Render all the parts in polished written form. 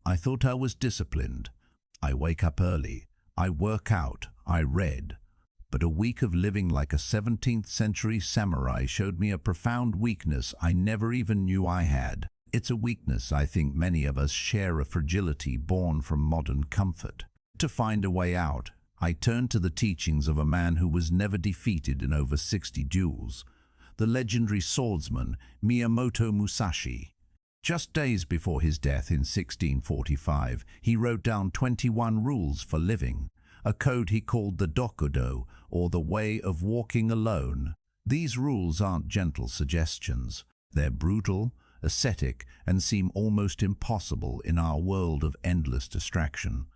I thought I was disciplined. I wake up early. I work out. I read. But a week of living like a 17th century samurai showed me a profound weakness I never even knew I had. It's a weakness I think many of us share, a fragility born from modern comfort. To find a way out, I turned to the teachings of a man who was never defeated in over 60 duels, the legendary swordsman Miyamoto Musashi. Just days before his death in 1645, he wrote down 21 rules for living, a code he called the Dokkodo, or the way of walking alone. These rules aren't gentle suggestions. They're brutal, ascetic, and seem almost impossible in our world of endless distraction.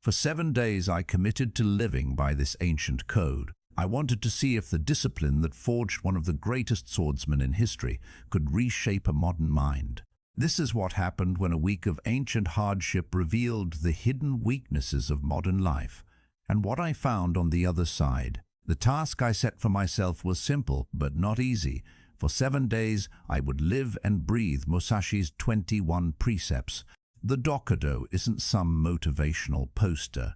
For 7 days I committed to living by this ancient code. I wanted to see if the discipline that forged one of the greatest swordsmen in history could reshape a modern mind. This is what happened when a week of ancient hardship revealed the hidden weaknesses of modern life, and what I found on the other side. The task I set for myself was simple, but not easy. For 7 days, I would live and breathe Musashi's 21 precepts. The Dokkodo isn't some motivational poster.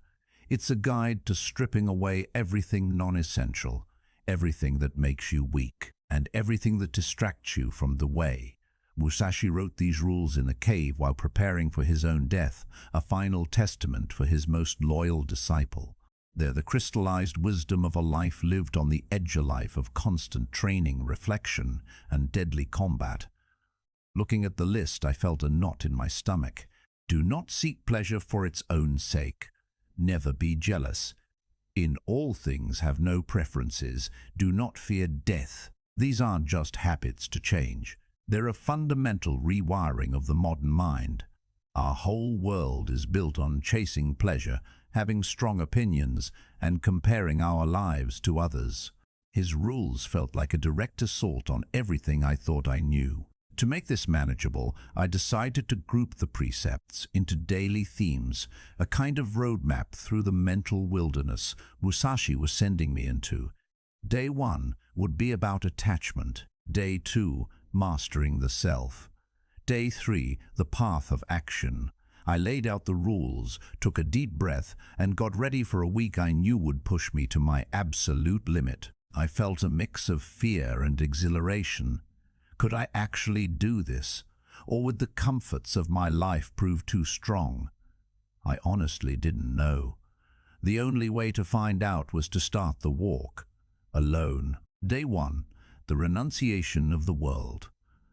It's a guide to stripping away everything non-essential, everything that makes you weak, and everything that distracts you from the way. Musashi wrote these rules in a cave while preparing for his own death, a final testament for his most loyal disciple. They're the crystallized wisdom of a life lived on the edge, a life of constant training, reflection, and deadly combat. Looking at the list, I felt a knot in my stomach. Do not seek pleasure for its own sake. Never be jealous. In all things have no preferences. Do not fear death. These aren't just habits to change. They're a fundamental rewiring of the modern mind. Our whole world is built on chasing pleasure, having strong opinions, and comparing our lives to others. His rules felt like a direct assault on everything I thought I knew. To make this manageable, I decided to group the precepts into daily themes, a kind of roadmap through the mental wilderness Musashi was sending me into. Day 1 would be about attachment. Day 2, mastering the self. Day 3, the path of action. I laid out the rules, took a deep breath, and got ready for a week I knew would push me to my absolute limit. I felt a mix of fear and exhilaration. Could I actually do this? Or would the comforts of my life prove too strong? I honestly didn't know. The only way to find out was to start the walk, alone. Day 1, the renunciation of the world.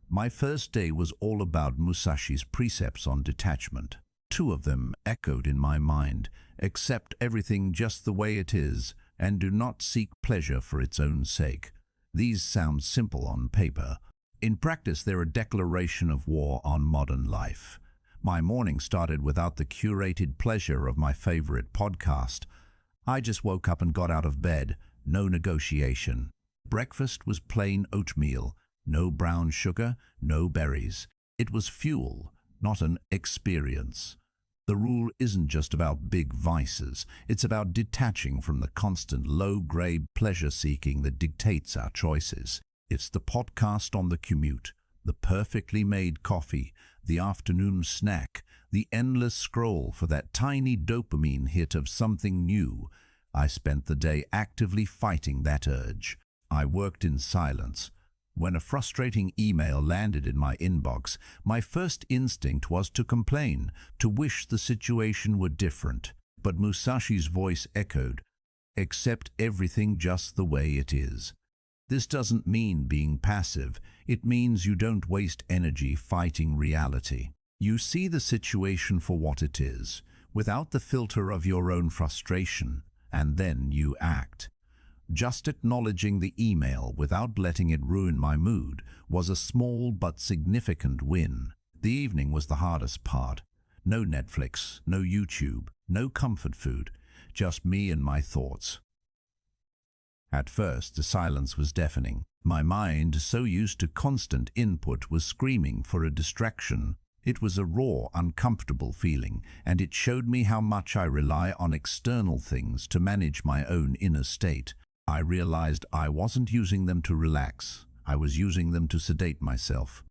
My first day was all about Musashi's precepts on detachment. 2 of them echoed in my mind: accept everything just the way it is, and do not seek pleasure for its own sake. These sound simple on paper. In practice, they're a declaration of war on modern life. My morning started without the curated pleasure of my favorite podcast. I just woke up and got out of bed, no negotiation. Breakfast was plain oatmeal, no brown sugar, no berries. It was fuel, not an experience. The rule isn't just about big vices, it's about detaching from the constant low-grade pleasure-seeking that dictates our choices. It's the podcast on the commute, the perfectly made coffee, the afternoon snack, the endless scroll for that tiny dopamine hit of something new. I spent the day actively fighting that urge. I worked in silence. When a frustrating email landed in my inbox, my first instinct was to complain, to wish the situation were different. But Musashi's voice echoed, accept everything just the way it is. This doesn't mean being passive. It means you don't waste energy fighting reality. You see the situation for what it is, without the filter of your own frustration, and then you act. Just acknowledging the email without letting it ruin my mood was a small but significant win. The evening was the hardest part. No Netflix, no YouTube, no comfort food, just me and my thoughts. At first, the silence was deafening. My mind, so used to constant input, was screaming for a distraction. It was a raw, uncomfortable feeling, and it showed me how much I rely on external things to manage my own inner state. I realized I wasn't using them to relax. I was using them to sedate myself.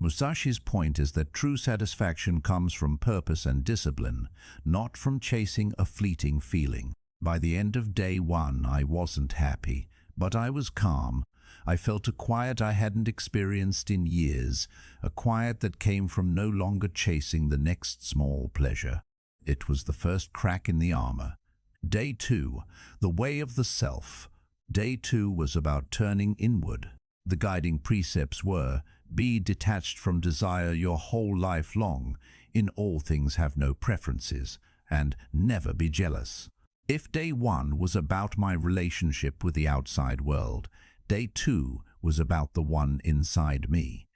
Musashi's point is that true satisfaction comes from purpose and discipline, not from chasing a fleeting feeling. By the end of day one, I wasn't happy, but I was calm. I felt a quiet I hadn't experienced in years, a quiet that came from no longer chasing the next small pleasure. It was the first crack in the armor. Day two, the way of the self. Day two was about turning inward. The guiding precepts were, be detached from desire your whole life long, in all things have no preferences, and never be jealous. If day one was about my relationship with the outside world, day two was about the one inside me.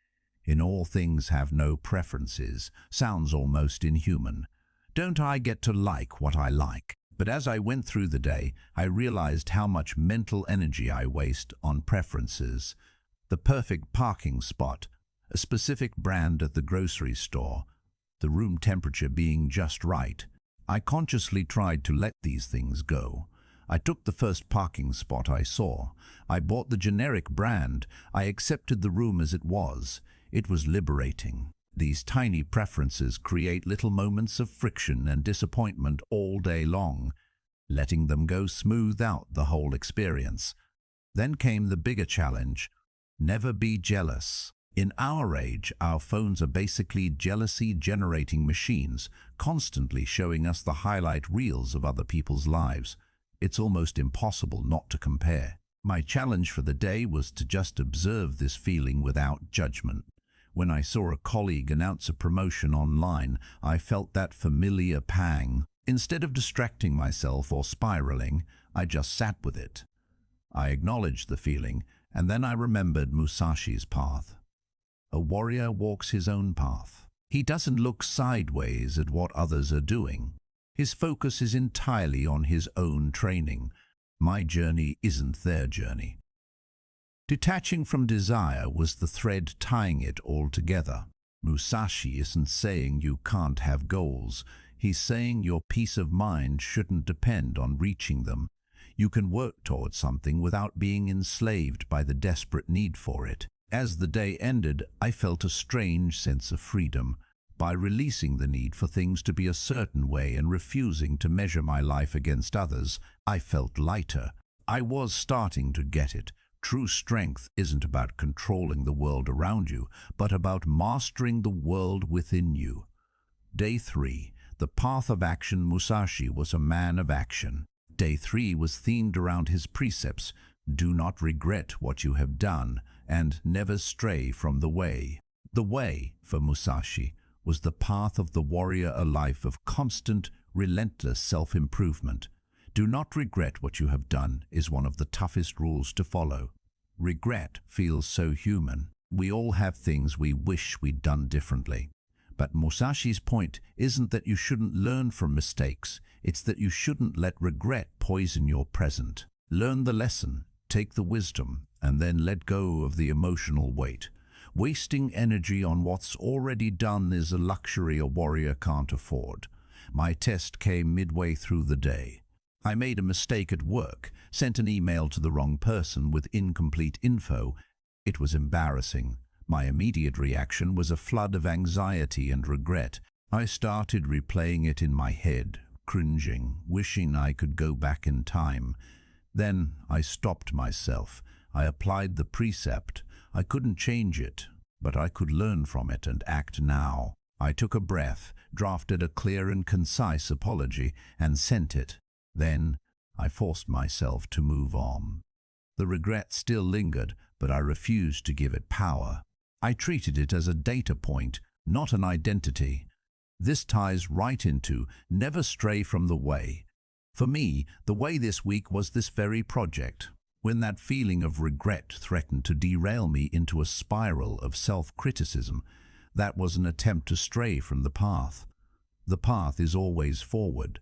In all things have no preferences sounds almost inhuman. Don't I get to like what I like? But as I went through the day, I realized how much mental energy I waste on preferences. The perfect parking spot, a specific brand at the grocery store, the room temperature being just right. I consciously tried to let these things go. I took the first parking spot I saw. I bought the generic brand. I accepted the room as it was. It was liberating. These tiny preferences create little moments of friction and disappointment all day long. Letting them go smoothed out the whole experience. Then came the bigger challenge. Never be jealous. In our age, our phones are basically jealousy-generating machines, constantly showing us the highlight reels of other people's lives. It's almost impossible not to compare. My challenge for the day was to just observe this feeling without judgment. When I saw a colleague announce a promotion online, I felt that familiar pang. Instead of distracting myself or spiraling, I just sat with it. I acknowledged the feeling, and then I remembered Musashi's path. A warrior walks his own path. He doesn't look sideways at what others are doing. His focus is entirely on his own training. My journey isn't their journey. Detaching from desire was the thread tying it all together. Musashi isn't saying you can't have goals. He's saying your peace of mind shouldn't depend on reaching them. You can work towards something without being enslaved by the desperate need for it. As the day ended, I felt a strange sense of freedom. By releasing the need for things to be a certain way and refusing to measure my life against others, I felt lighter. I was starting to get it. True strength isn't about controlling the world around you, but about mastering the world within you. Day 3. The path of action. Musashi was a man of action. Day 3 was themed around his precepts. Do not regret what you have done, and never stray from the way. The way, for Musashi, was the path of the warrior, a life of constant, relentless self-improvement. Do not regret what you have done is one of the toughest rules to follow. Regret feels so human. We all have things we wish we'd done differently. But Musashi's point isn't that you shouldn't learn from mistakes. It's that you shouldn't let regret poison your present. Learn the lesson, take the wisdom, and then let go of the emotional weight. Wasting energy on what's already done is a luxury a warrior can't afford. My test came midway through the day. I made a mistake at work, sent an email to the wrong person with incomplete info. It was embarrassing. My immediate reaction was a flood of anxiety and regret. I started replaying it in my head, cringing, wishing I could go back in time. Then I stopped myself. I applied the precept. I couldn't change it, but I could learn from it and act now. I took a breath, drafted a clear and concise apology, and sent it. Then I forced myself to move on. The regret still lingered, but I refused to give it power. I treated it as a data point, not an identity. This ties right into never stray from the way. For me, the way this week was this very project. When that feeling of regret threatened to derail me into a spiral of self-criticism, that was an attempt to stray from the path. The path is always forward.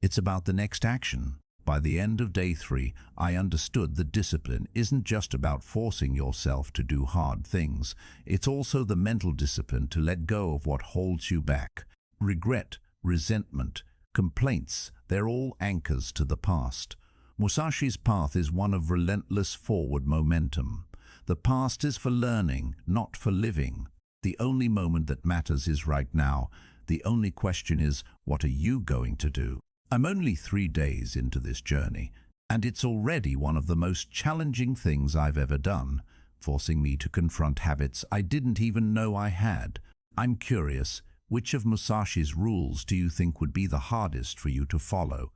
It's about the next action. By the end of day 3, I understood that discipline isn't just about forcing yourself to do hard things. It's also the mental discipline to let go of what holds you back. Regret, resentment, complaints, they're all anchors to the past. Musashi's path is one of relentless forward momentum. The past is for learning, not for living. The only moment that matters is right now. The only question is, what are you going to do? I'm only 3 days into this journey, and it's already one of the most challenging things I've ever done, forcing me to confront habits I didn't even know I had. I'm curious, which of Musashi's rules do you think would be the hardest for you to follow?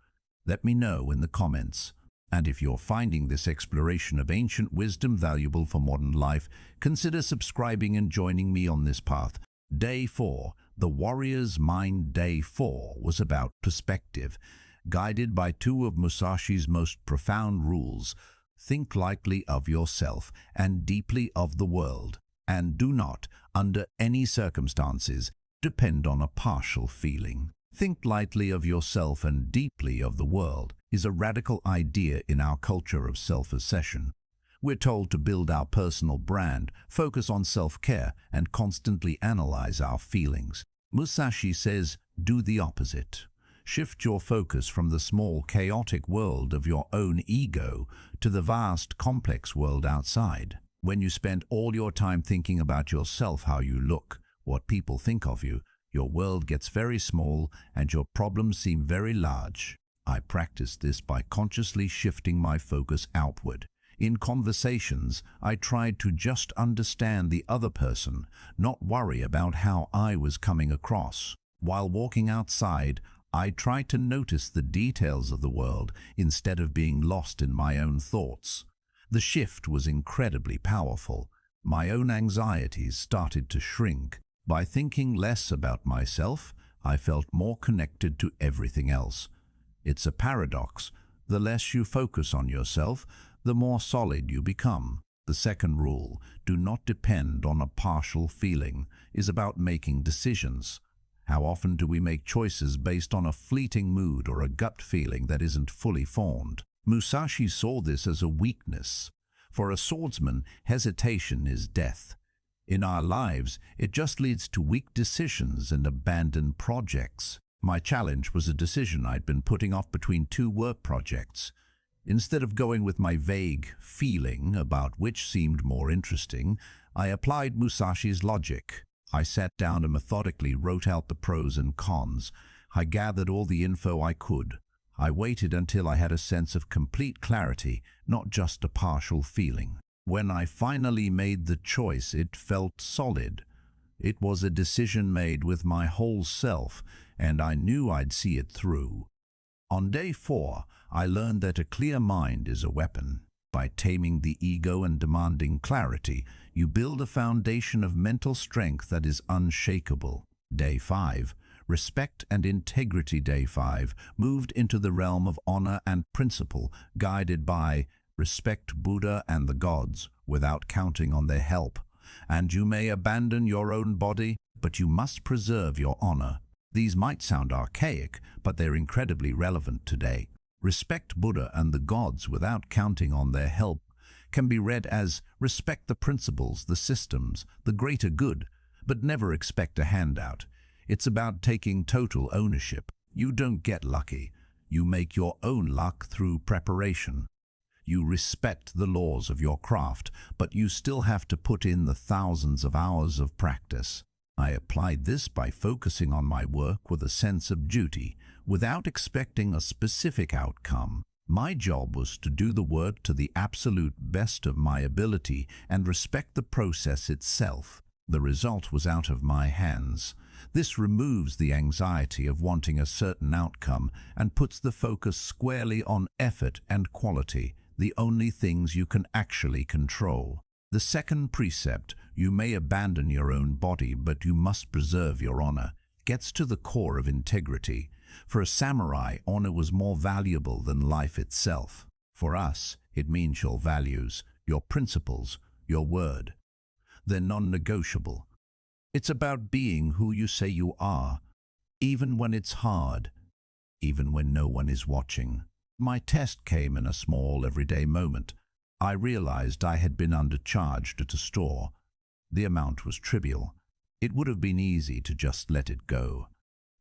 Let me know in the comments. And if you're finding this exploration of ancient wisdom valuable for modern life, consider subscribing and joining me on this path. Day 4, The Warrior's Mind. Day 4 was about perspective, guided by 2 of Musashi's most profound rules. Think lightly of yourself and deeply of the world, and do not, under any circumstances, depend on a partial feeling. Think lightly of yourself and deeply of the world is a radical idea in our culture of self-assertion. We're told to build our personal brand, focus on self-care, and constantly analyze our feelings. Musashi says, do the opposite. Shift your focus from the small, chaotic world of your own ego to the vast, complex world outside. When you spend all your time thinking about yourself, how you look, what people think of you, your world gets very small and your problems seem very large. I practice this by consciously shifting my focus outward. In conversations, I tried to just understand the other person, not worry about how I was coming across. While walking outside, I tried to notice the details of the world instead of being lost in my own thoughts. The shift was incredibly powerful. My own anxieties started to shrink. By thinking less about myself, I felt more connected to everything else. It's a paradox. The less you focus on yourself, the more solid you become. The second rule, do not depend on a partial feeling, is about making decisions. How often do we make choices based on a fleeting mood or a gut feeling that isn't fully formed? Musashi saw this as a weakness. For a swordsman, hesitation is death. In our lives, it just leads to weak decisions and abandoned projects. My challenge was a decision I'd been putting off between 2 work projects. Instead of going with my vague feeling about which seemed more interesting, I applied Musashi's logic. I sat down and methodically wrote out the pros and cons. I gathered all the info I could. I waited until I had a sense of complete clarity, not just a partial feeling. When I finally made the choice, it felt solid. It was a decision made with my whole self, and I knew I'd see it through. On day 4, I learned that a clear mind is a weapon. By taming the ego and demanding clarity, you build a foundation of mental strength that is unshakable. Day 5, Respect and Integrity. Day 5 moved into the realm of honor and principle, guided by respect Buddha and the gods without counting on their help. And you may abandon your own body, but you must preserve your honor. These might sound archaic, but they're incredibly relevant today. Respect Buddha and the gods without counting on their help can be read as respect the principles, the systems, the greater good, but never expect a handout. It's about taking total ownership. You don't get lucky. You make your own luck through preparation. You respect the laws of your craft, but you still have to put in the thousands of hours of practice. I applied this by focusing on my work with a sense of duty, without expecting a specific outcome. My job was to do the work to the absolute best of my ability and respect the process itself. The result was out of my hands. This removes the anxiety of wanting a certain outcome and puts the focus squarely on effort and quality, the only things you can actually control. The second precept, you may abandon your own body, but you must preserve your honor, gets to the core of integrity. For a samurai, honor was more valuable than life itself. For us, it means your values, your principles, your word. They're non-negotiable. It's about being who you say you are, even when it's hard, even when no one is watching. My test came in a small, everyday moment. I realized I had been undercharged at a store. The amount was trivial. It would have been easy to just let it go.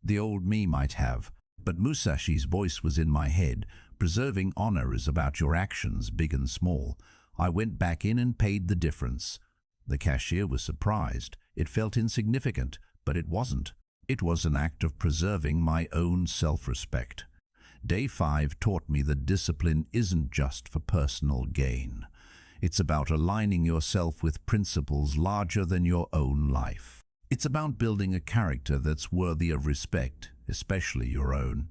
The old me might have, but Musashi's voice was in my head. Preserving honor is about your actions, big and small. I went back in and paid the difference. The cashier was surprised. It felt insignificant, but it wasn't. It was an act of preserving my own self-respect. Day 5 taught me that discipline isn't just for personal gain. It's about aligning yourself with principles larger than your own life. It's about building a character that's worthy of respect, especially your own.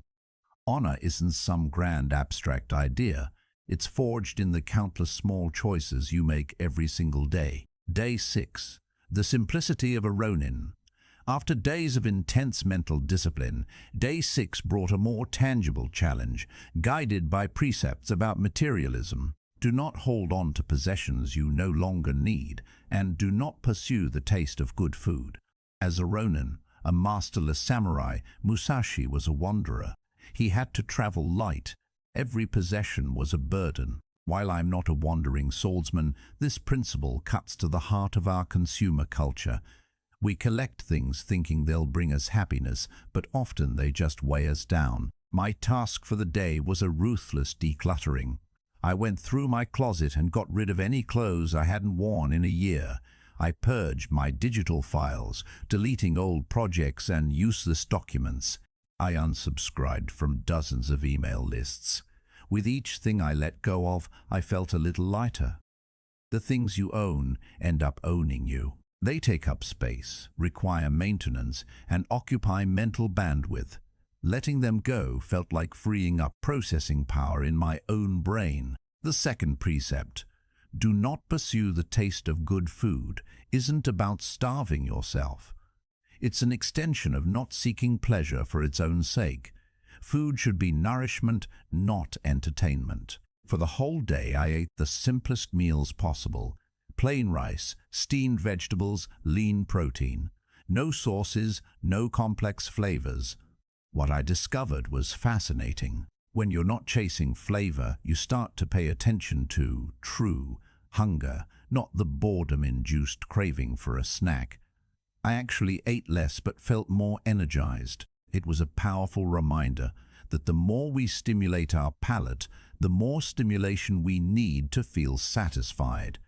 Honor isn't some grand abstract idea. It's forged in the countless small choices you make every single day. Day 6. The simplicity of a Ronin. After days of intense mental discipline, Day 6 brought a more tangible challenge, guided by precepts about materialism. Do not hold on to possessions you no longer need, and do not pursue the taste of good food. As a Ronin, a masterless samurai, Musashi was a wanderer. He had to travel light. Every possession was a burden. While I'm not a wandering swordsman, this principle cuts to the heart of our consumer culture. We collect things thinking they'll bring us happiness, but often they just weigh us down. My task for the day was a ruthless decluttering. I went through my closet and got rid of any clothes I hadn't worn in a year. I purged my digital files, deleting old projects and useless documents. I unsubscribed from dozens of email lists. With each thing I let go of, I felt a little lighter. The things you own end up owning you. They take up space, require maintenance, and occupy mental bandwidth. Letting them go felt like freeing up processing power in my own brain. The second precept, do not pursue the taste of good food, isn't about starving yourself. It's an extension of not seeking pleasure for its own sake. Food should be nourishment, not entertainment. For the whole day, I ate the simplest meals possible. Plain rice, steamed vegetables, lean protein. No sauces, no complex flavors. What I discovered was fascinating. When you're not chasing flavor, you start to pay attention to true hunger, not the boredom-induced craving for a snack. I actually ate less but felt more energized. It was a powerful reminder that the more we stimulate our palate, the more stimulation we need to feel satisfied.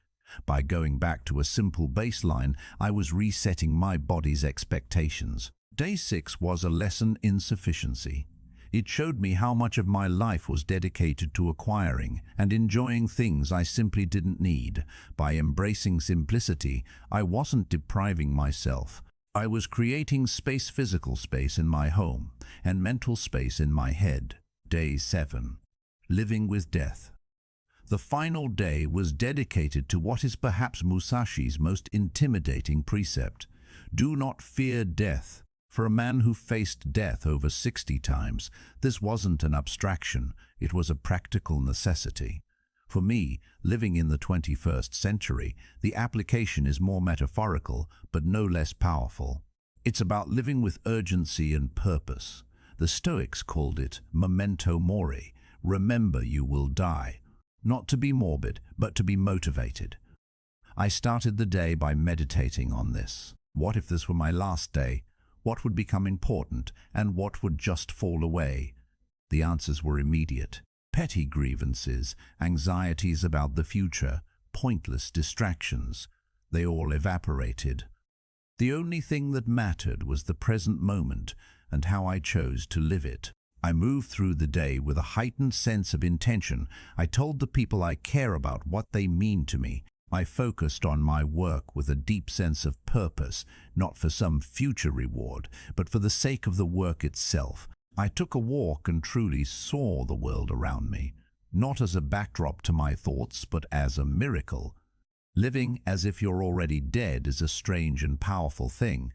By going back to a simple baseline, I was resetting my body's expectations. Day 6 was a lesson in sufficiency. It showed me how much of my life was dedicated to acquiring and enjoying things I simply didn't need. By embracing simplicity, I wasn't depriving myself. I was creating space, physical space in my home, and mental space in my head. Day 7. Living with death. The final day was dedicated to what is perhaps Musashi's most intimidating precept. Do not fear death. For a man who faced death over 60 times, this wasn't an abstraction, it was a practical necessity. For me, living in the 21st century, the application is more metaphorical, but no less powerful. It's about living with urgency and purpose. The Stoics called it memento mori, remember you will die. Not to be morbid, but to be motivated. I started the day by meditating on this. What if this were my last day? What would become important, and what would just fall away? The answers were immediate. Petty grievances, anxieties about the future, pointless distractions. They all evaporated. The only thing that mattered was the present moment and how I chose to live it. I moved through the day with a heightened sense of intention. I told the people I care about what they mean to me. I focused on my work with a deep sense of purpose, not for some future reward, but for the sake of the work itself. I took a walk and truly saw the world around me, not as a backdrop to my thoughts, but as a miracle. Living as if you're already dead is a strange and powerful thing.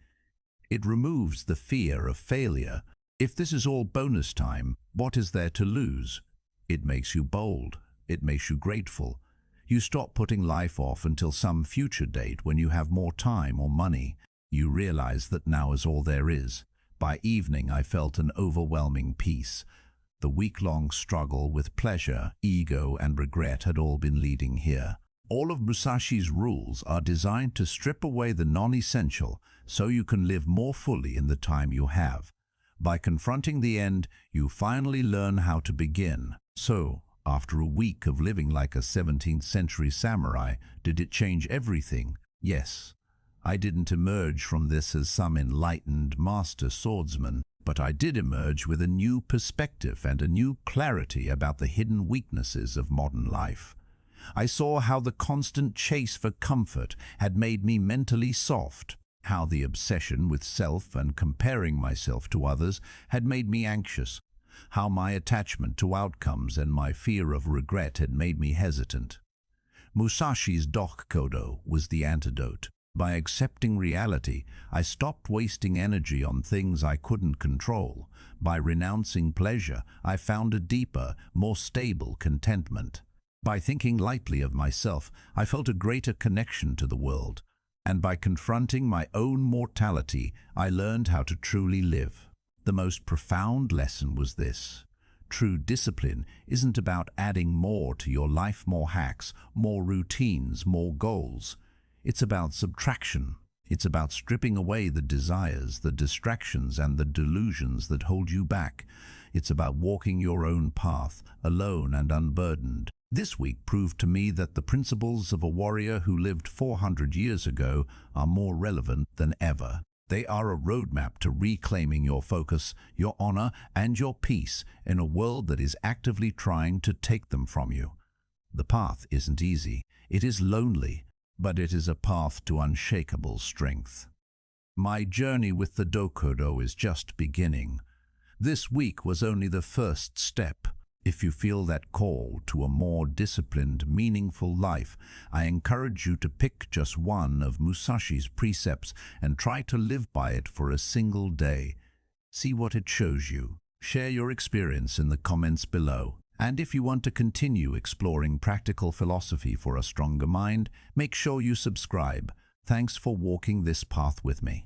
It removes the fear of failure. If this is all bonus time, what is there to lose? It makes you bold. It makes you grateful. You stop putting life off until some future date when you have more time or money. You realize that now is all there is. By evening, I felt an overwhelming peace. The week-long struggle with pleasure, ego, and regret had all been leading here. All of Musashi's rules are designed to strip away the non-essential so you can live more fully in the time you have. By confronting the end, you finally learn how to begin. So, after a week of living like a 17th century samurai, did it change everything? Yes, I didn't emerge from this as some enlightened master swordsman, but I did emerge with a new perspective and a new clarity about the hidden weaknesses of modern life. I saw how the constant chase for comfort had made me mentally soft, how the obsession with self and comparing myself to others had made me anxious, how my attachment to outcomes and my fear of regret had made me hesitant. Musashi's Dokkodo was the antidote. By accepting reality, I stopped wasting energy on things I couldn't control. By renouncing pleasure, I found a deeper, more stable contentment. By thinking lightly of myself, I felt a greater connection to the world. And by confronting my own mortality, I learned how to truly live. The most profound lesson was this: true discipline isn't about adding more to your life, more hacks, more routines, more goals. It's about subtraction. It's about stripping away the desires, the distractions, and the delusions that hold you back. It's about walking your own path, alone and unburdened. This week proved to me that the principles of a warrior who lived 400 years ago are more relevant than ever. They are a roadmap to reclaiming your focus, your honor, and your peace in a world that is actively trying to take them from you. The path isn't easy. It is lonely, but it is a path to unshakable strength. My journey with the Dokkodo is just beginning. This week was only the first step. If you feel that call to a more disciplined, meaningful life, I encourage you to pick just one of Musashi's precepts and try to live by it for a single day. See what it shows you. Share your experience in the comments below. And if you want to continue exploring practical philosophy for a stronger mind, make sure you subscribe. Thanks for walking this path with me.